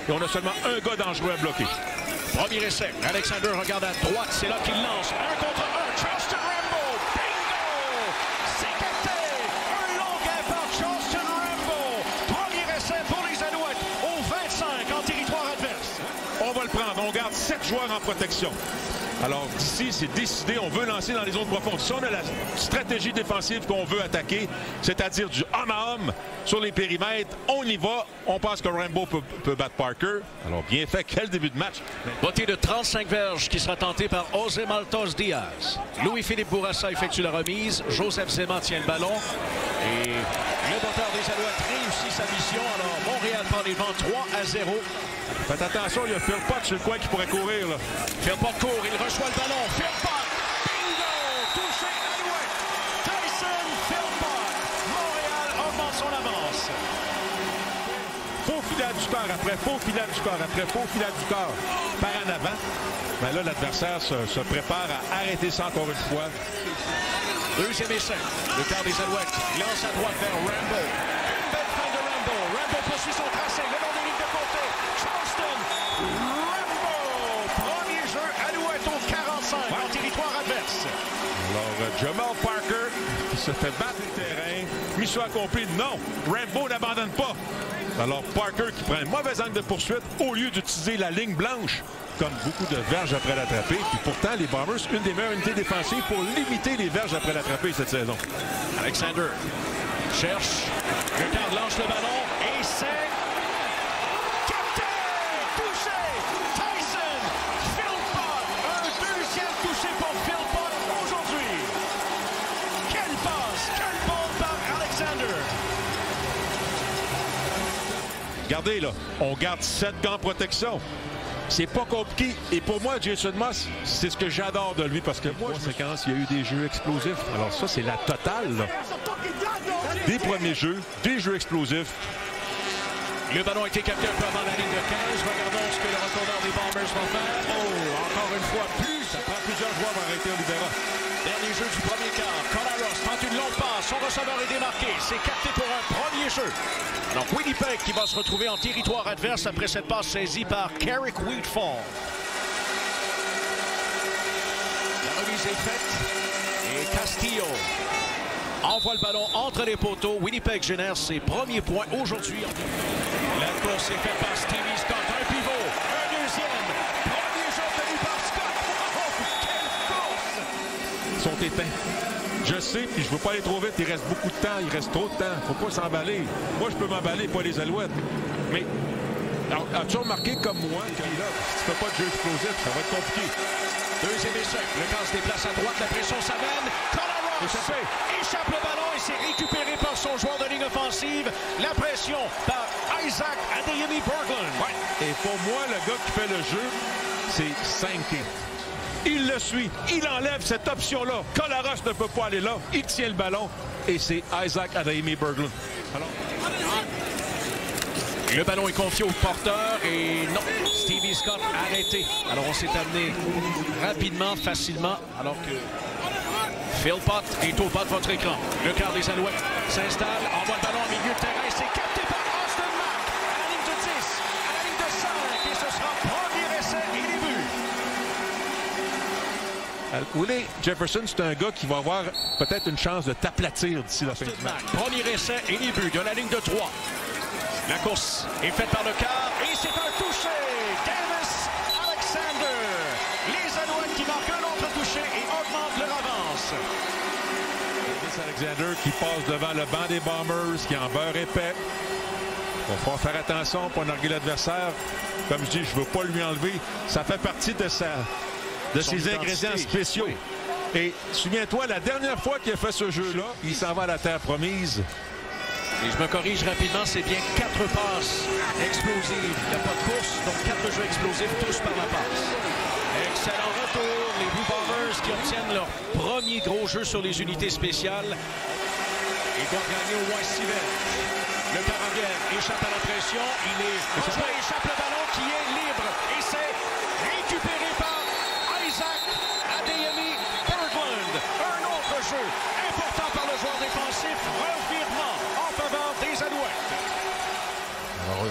et on a seulement un gars dangereux à bloquer. Premier essai. Alexander regarde à droite. C'est là qu'il lance. 1 contre 1. Charleston Rambo. Bingo! C'est capté. Un long gain par Charleston Rambo. Premier essai pour les Alouettes au 25 en territoire adverse. On va le prendre. On garde 7 joueurs en protection. Alors d'ici, c'est décidé, on veut lancer dans les zones profondes. Si on a la stratégie défensive qu'on veut attaquer, c'est-à-dire du homme à homme sur les périmètres, on y va. On pense que Rambo peut battre Parker. Alors bien fait, quel début de match. Botté de 35 verges qui sera tenté par José Maltos Diaz. Louis-Philippe Bourassa effectue la remise. Joseph Zema tient le ballon. Et le batteur des Alouettes réussit sa mission. Alors Montréal prend les devants 3-0. Faites attention, il y a Phil Pot sur le coin qui pourrait courir. Là. Phil Pot court, il reçoit le ballon. Phil Pot, bingo! Touché Alouette. Tyson Phil Pot. Montréal augmente son avance. Faux filet du corps après, faux filet du corps après, faux filet du corps par en avant. Ben là, l'adversaire se prépare à arrêter ça encore une fois. Deuxième essai. Le quart des Alouettes. Il lance à droite vers Rambo. Une belle fin de Rambo. Rambo poursuit son tracé le long des lignes de côté. Charleston. Rambo. Premier jeu Alouette au 45 en territoire adverse. Alors, Jamal Parker qui se fait battre le terrain. Mission accomplie. Non, Rambo n'abandonne pas. Alors, Parker qui prend un mauvais angle de poursuite au lieu d'utiliser la ligne blanche comme beaucoup de verges après l'attraper. Puis pourtant, les Bombers, une des meilleures unités défensives pour limiter les verges après l'attraper cette saison. Alexander cherche. Le quart lance le ballon et c'est capté! Touché! Tyson! Phil Pot! Un deuxième touché pour Phil Pot aujourd'hui. Quelle passe! Quel bon par Alexander! Regardez, là, on garde 7 gants en protection. C'est pas compliqué. Et pour moi, Jason Moss, c'est ce que j'adore de lui parce que moi, séquence, il y a eu des jeux explosifs. Alors ça, c'est la totale. Là. Des premiers jeux, des jeux explosifs. Le ballon a été capté un peu avant la ligne de 15. Regardons ce que le retourneur des Bombers va faire. Oh, encore une fois, Ça prend plusieurs joueurs pour arrêter Olivera. dernier jeu du premier quart. Colaros tente une longue passe. Son receveur est démarqué. C'est capté pour un premier jeu. Donc Winnipeg qui va se retrouver en territoire adverse après cette passe saisie par Carrick Wheatfall. La remise est faite. Et Castillo envoie le ballon entre les poteaux. Winnipeg génère ses premiers points aujourd'hui. La course est faite par Stevie Scott. Un pivot. Un deuxième. Premier jeu obtenu par Scott. Oh, quelle course! Ils sont éteints. Je sais, puis je veux pas aller trop vite. Il reste beaucoup de temps. Il reste trop de temps. Faut pas s'emballer. Moi, je peux m'emballer, pas les Alouettes. Mais as-tu remarqué comme moi que là, si tu fais pas de jeu explosif, ça va être compliqué. Deuxième essai. Le camp se déplace à droite. La pression s'amène. Colaros échappe le ballon et c'est récupéré par son joueur de ligne offensive. La pression par Isaac Adeyemi Berglund. Ouais. Et pour moi, le gars qui fait le jeu, c'est Sankey. Il le suit. Il enlève cette option-là. Colaros ne peut pas aller là. Il tient le ballon. Et c'est Isaac Adeyemi Berglund. Alors... Le ballon est confié au porteur et non, Stevie Scott arrêté. Alors on s'est amené rapidement, facilement, alors que Phil Pot est au bas de votre écran. Le quart des Alouettes s'installe, envoie le ballon au milieu de terrain. C'est capté par Austin Mack à la ligne de 10, à la ligne de 5 et ce sera premier essai et début. Willie Jefferson, c'est un gars qui va avoir peut-être une chance de t'aplatir d'ici la fin du match. Premier essai et début de la ligne de 3. La course est faite par le quart et c'est un touché. Davis Alexander. Les Alouettes qui marquent un autre touché et augmentent leur avance. Davis Alexander qui passe devant le banc des Bombers, qui en beurre épais. Il va falloir faire attention pour narguer l'adversaire. Comme je dis, je ne veux pas lui enlever. Ça fait partie de ses ingrédients spéciaux. Oui. Et souviens-toi, la dernière fois qu'il a fait ce jeu-là, il s'en va à la terre promise. Et je me corrige rapidement, c'est bien 4 passes explosives. Il n'y a pas de course, donc 4 jeux explosifs, tous par la passe. Excellent retour. Les Blue Bombers qui obtiennent leur premier gros jeu sur les unités spéciales. Ils doivent gagner au moins 6 verges. Le Carabien échappe à la pression. Il échappe le ballon qui est libre. Et c'est récupéré par Isaac Adeyemi Berglund. Un autre jeu important par le joueur défensif. Revirement en faveur des Alouettes. Alors,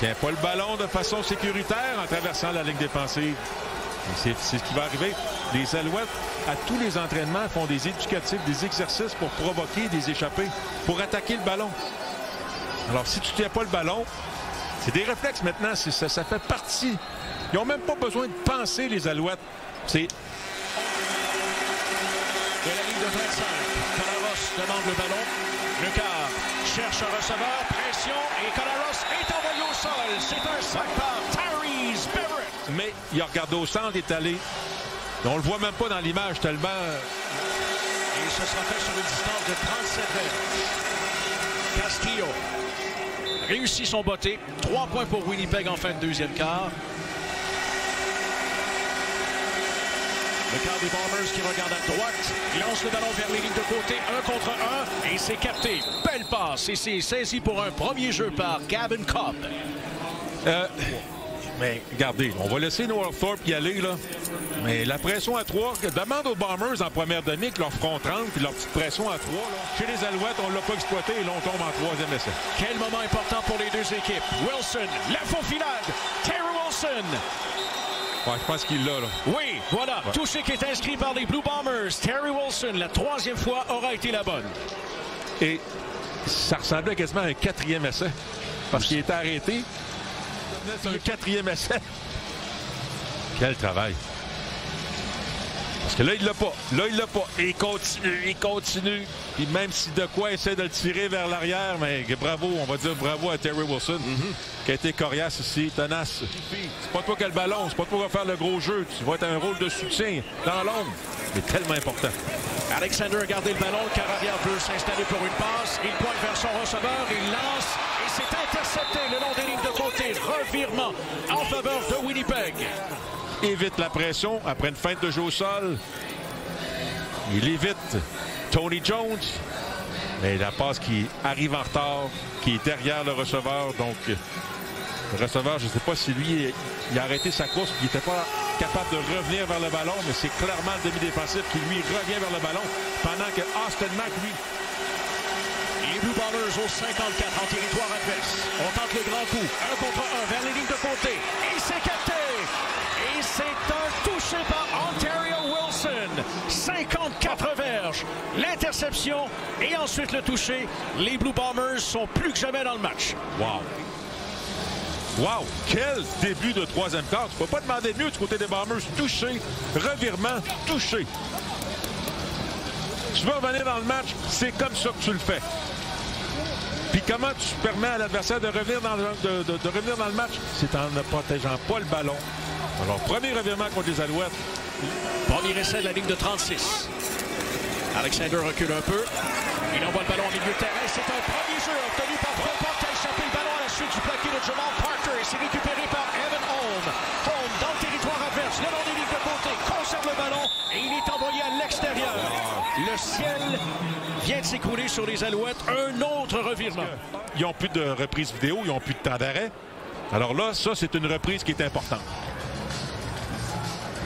tient pas le ballon de façon sécuritaire en traversant la ligne défensive. C'est ce qui va arriver. Les Alouettes, à tous les entraînements, font des éducatifs, des exercices pour provoquer des échappées, pour attaquer le ballon. Alors, si tu ne tiens pas le ballon, c'est des réflexes maintenant. Ça fait partie. Ils n'ont même pas besoin de penser, les Alouettes. C'est... De la ligne de 25, Collaros demande le ballon. Lecard cherche un receveur, pression, et Collaros est envoyé au sol. C'est un sac par Tyrese Everett. Mais il a regardé au centre, il est allé. On le voit même pas dans l'image tellement... Et ce sera fait sur une distance de 37 mètres. Castillo réussit son botté. 3 points pour Winnipeg en fin de deuxième quart. Le quart des Bombers qui regarde à droite. Il lance le ballon vers les lignes de côté. 1 contre 1. Et c'est capté. Belle passe. Et c'est saisi pour un premier jeu par Gavin Cobb. Mais regardez, on va laisser Northorpe y aller, là. Mais la pression à 3, demande aux Bombers en première demi que leur feront 30, puis leur petite pression à 3. Là. Chez les Alouettes, on ne l'a pas exploité et là, on tombe en 3e essai. Quel moment important pour les deux équipes. Wilson, la faufilade. Terry Wilson. Ouais, je pense qu'il l'a, là. Oui, voilà. Ouais. Touché qui est inscrit par les Blue Bombers. Terry Wilson, la 3e fois, aura été la bonne. Et ça ressemblait quasiment à un 4e essai. Parce qu'il était arrêté. C'est un 4e essai. Quel travail. Parce que là, il l'a pas. Là, il l'a pas. Et il continue, il continue. Puis même si de quoi essaie de le tirer vers l'arrière, mais bravo, on va dire bravo à Terry Wilson, qui a été coriace ici, tenace. C'est pas toi qui as le ballon, c'est pas toi qui vas faire le gros jeu. Tu vas être un rôle de soutien dans l'ombre. C'est tellement important. Alexander a gardé le ballon. Le Canadien veut s'installer pour une passe. Il pointe vers son receveur. Il lance. Et c'est intercepté le long des lignes de côté. Revirement en faveur de Winnipeg. Évite la pression après une feinte de jeu au sol. Il évite Tony Jones. Mais la passe qui arrive en retard, qui est derrière le receveur. Donc, le receveur, je ne sais pas si lui, il a arrêté sa course, il n'était pas capable de revenir vers le ballon, mais c'est clairement le demi-défensif qui, lui, revient vers le ballon, pendant que Austin Mack, lui... Les Blue Bombers au 54 en territoire adverse. On tente le grand coup. 1 contre 1 vers les lignes de côté. Et c'est capté! Et c'est un touché par Ontario Wilson. 54 verges. L'interception et ensuite le touché. Les Blue Bombers sont plus que jamais dans le match. Wow! Wow! Quel début de 3e quart. Tu ne peux pas demander mieux du côté des Bombers. Touché, revirement, touché. Tu veux revenir dans le match, c'est comme ça que tu le fais. Puis comment tu permets à l'adversaire de revenir dans le match? C'est en ne protégeant pas le ballon. Alors, premier revirement contre les Alouettes. Premier essai de la ligne de 36. Alexander recule un peu. Il envoie le ballon au milieu de terrain. C'est un premier jeu obtenu par Fraport qui a échappé le ballon à la suite du plaqué de Jamal Parker. Et c'est récupéré par Evan Holm. Holm dans le territoire adverse, le long des lignes de côté, conserve le ballon et il est envoyé à l'extérieur. Le ciel vient de s'écrouler sur les Alouettes. Un autre revirement. Ils n'ont plus de reprise vidéo, ils n'ont plus de temps d'arrêt. Alors là, ça, c'est une reprise qui est importante.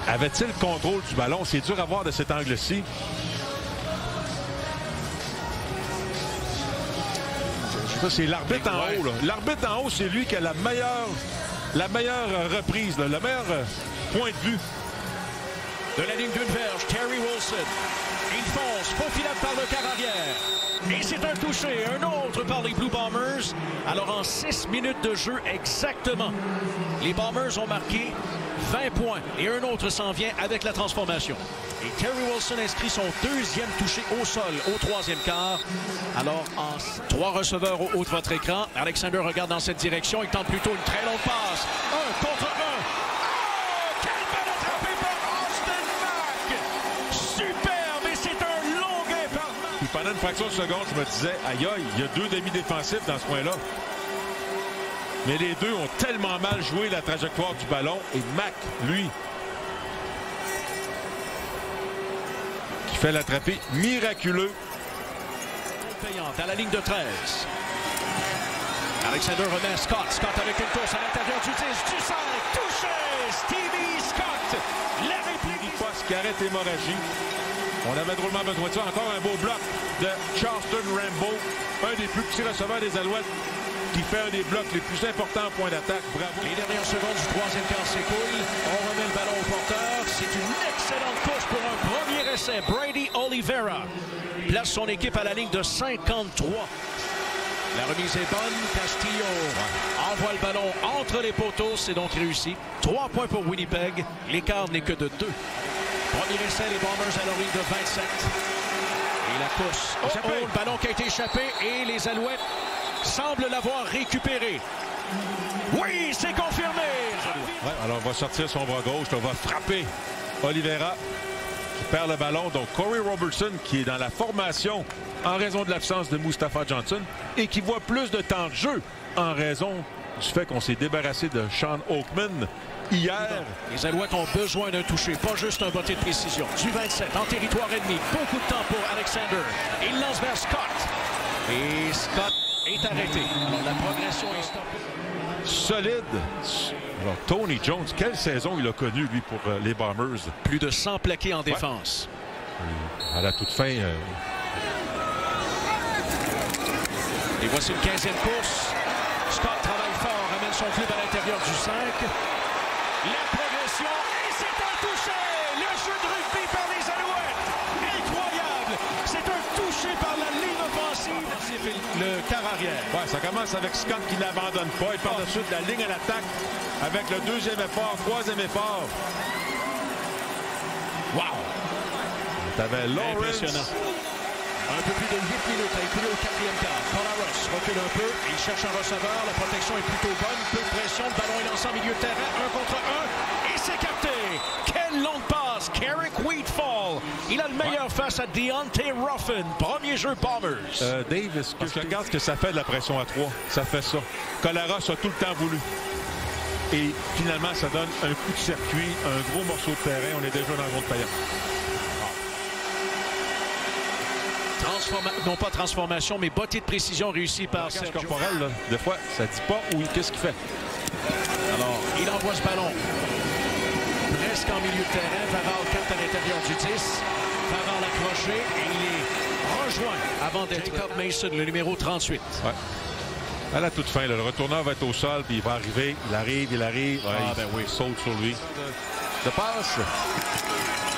Avait-il le contrôle du ballon? C'est dur à voir de cet angle-ci. Ça, c'est l'arbitre en haut. L'arbitre en haut, c'est lui qui a la meilleure reprise, là, le meilleur point de vue. De la ligne d'une verge, Terry Wilson. Il fonce, faufilade par le quart arrière. Et c'est un touché, un autre par les Blue Bombers. Alors en 6 minutes de jeu exactement, les Bombers ont marqué 20 points. Et un autre s'en vient avec la transformation. Et Terry Wilson inscrit son 2e touché au sol au 3e quart. Alors en 3 receveurs au haut de votre écran. Alexander regarde dans cette direction. Il tente plutôt une très longue passe. 1 contre 1. Pendant une fraction de seconde, je me disais, aïe aïe, il y a 2 demi-défensifs dans ce coin-là. Mais les deux ont tellement mal joué la trajectoire du ballon. Et Mack, lui, qui fait l'attrapé miraculeux. Payante à la ligne de 13. Alexander remet Scott. Scott avec une course à l'intérieur du 10, du 5. Touché! Stevie Scott! La réplique. Passe qui arrête l'hémorragie. On avait drôlement besoin de ça. Encore un beau bloc de Charleston Rambo, un des plus petits receveurs des Alouettes. qui fait un des blocs les plus importants en point d'attaque. Bravo. Les dernières secondes du troisième quart s'écoulent. On remet le ballon au porteur. C'est une excellente course pour un premier essai. Brady Oliveira place son équipe à la ligne de 53. La remise est bonne. Castillo envoie le ballon entre les poteaux. C'est donc réussi. 3 points pour Winnipeg. L'écart n'est que de 2. Premier essai, les Bombers à leur ligne de 27. Et la course. Le ballon qui a été échappé et les Alouettes semblent l'avoir récupéré. Oui, c'est confirmé. Ouais, alors on va sortir son bras gauche. On va frapper Oliveira qui perd le ballon. Donc Corey Robertson qui est dans la formation en raison de l'absence de Mustafa Johnson et qui voit plus de temps de jeu en raison du fait qu'on s'est débarrassé de Sean Oakman hier. Les Alouettes ont besoin d'un toucher, pas juste un botté de précision. Du 27 en territoire ennemi. Beaucoup de temps pour Alexander. Il lance vers Scott. Et Scott est arrêté. Alors la progression est stoppée. Solide. Alors Tony Jones, quelle saison il a connue, lui, pour les Bombers. Plus de 100 plaqués en défense. À la toute fin. Et voici une 15e course. Scott travaille fort, amène son club à l'intérieur du 5. La progression, et c'est un toucher! Le jeu de rugby par les Alouettes! Incroyable! C'est un toucher par la ligne offensive. Le quart arrière. Ouais, ça commence avec Scott qui n'abandonne pas. Il part de suite de la ligne à l'attaque avec le deuxième effort, troisième effort. Wow! T'avais Lawrence. Impressionnant. Un peu plus de 8 minutes à écouler au 4e quart. Collaros recule un peu. Il cherche un receveur. La protection est plutôt bonne. Peu de pression. Le ballon est lancé en milieu de terrain. 1 contre 1. Et c'est capté. Quelle longue passe. Carrick Wheatfall. Il a le meilleur face à Deontay Ruffin. Premier jeu Bombers. Dave, est-ce que je regarde ce que ça fait de la pression à 3? Ça fait ça. Collaros a tout le temps voulu. Et finalement, ça donne un coup de circuit, un gros morceau de terrain. On est déjà dans le zone payante. Non pas transformation, mais bottée de précision réussie par Sergio corporel, là, des fois, ça ne dit pas qu'est-ce qu'il fait. Alors, il envoie ce ballon presque en milieu de terrain. Faval capte à l'intérieur du 10. Faval accroché et il est rejoint avant d'être Jacob Mason, le numéro 38. Ouais. À la toute fin, là, le retourneur va être au sol, puis il va arriver. Il arrive. Ouais, il saute sur lui. De passe.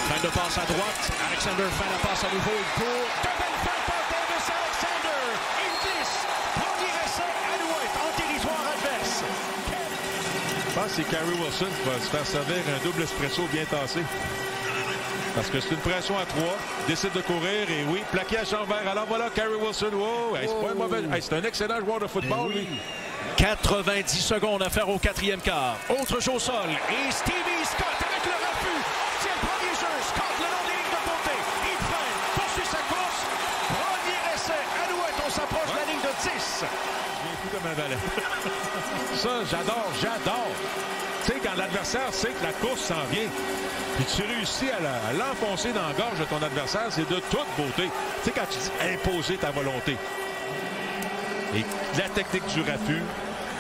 Fin de passe à droite. Alexander fait la passe à nouveau. Il court. Double fin par Davis Alexander. Il glisse. Premier essai Alouette en territoire adverse. Je pense que c'est Carey Wilson qui va se faire servir un double espresso bien tassé. Parce que c'est une pression à 3. Décide de courir et oui, plaqué à champ vert. Alors voilà, Carey Wilson. Wow, c'est pas un mauvais. C'est un excellent joueur de football, lui. 90 secondes à faire au 4e quart. Autre jeu au sol. Et Stevie Scott avec le refus. C'est le premier jeu. Scott le long des lignes de côté. Il freine. Poursuit sa course. Premier essai. Alouette, on s'approche de la ligne de 10. Je viens fou comme un valet. Ça, j'adore. Tu sais, quand l'adversaire sait que la course s'en vient, puis tu réussis à l'enfoncer dans la gorge de ton adversaire, c'est de toute beauté. Tu sais, quand tu dis imposer ta volonté. Et la technique du refus,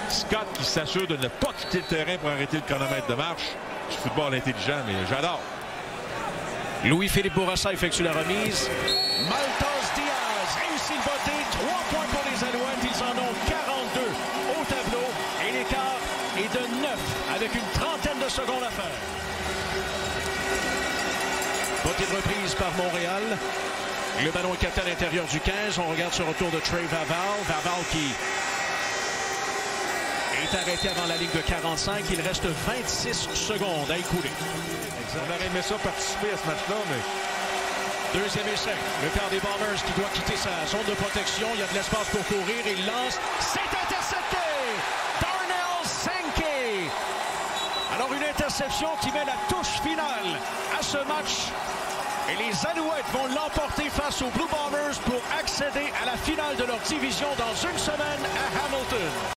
Scott qui s'assure de ne pas quitter le terrain pour arrêter le chronomètre de marche. Du football intelligent, mais j'adore. Louis-Philippe Bourassa effectue la remise. Maltos Diaz réussit le botté. 3 points pour les Alouettes. Ils en ont 42 au tableau. Et l'écart est de 9 avec une trentaine de secondes à faire. Botté de reprise par Montréal. Le ballon est capté à l'intérieur du 15. On regarde ce retour de Trey Faval. Faval qui est arrêté avant la ligne de 45. Il reste 26 secondes à écouler. On aurait aimé ça participer à ce match-là, mais... Deuxième essai. Le quart des Bombers qui doit quitter sa zone de protection. Il y a de l'espace pour courir. Il lance. C'est intercepté! Darnell Sankey! Alors une interception qui met la touche finale à ce match. Et les Alouettes vont l'emporter face aux Blue Bombers pour accéder à la finale de leur division dans une semaine à Hamilton.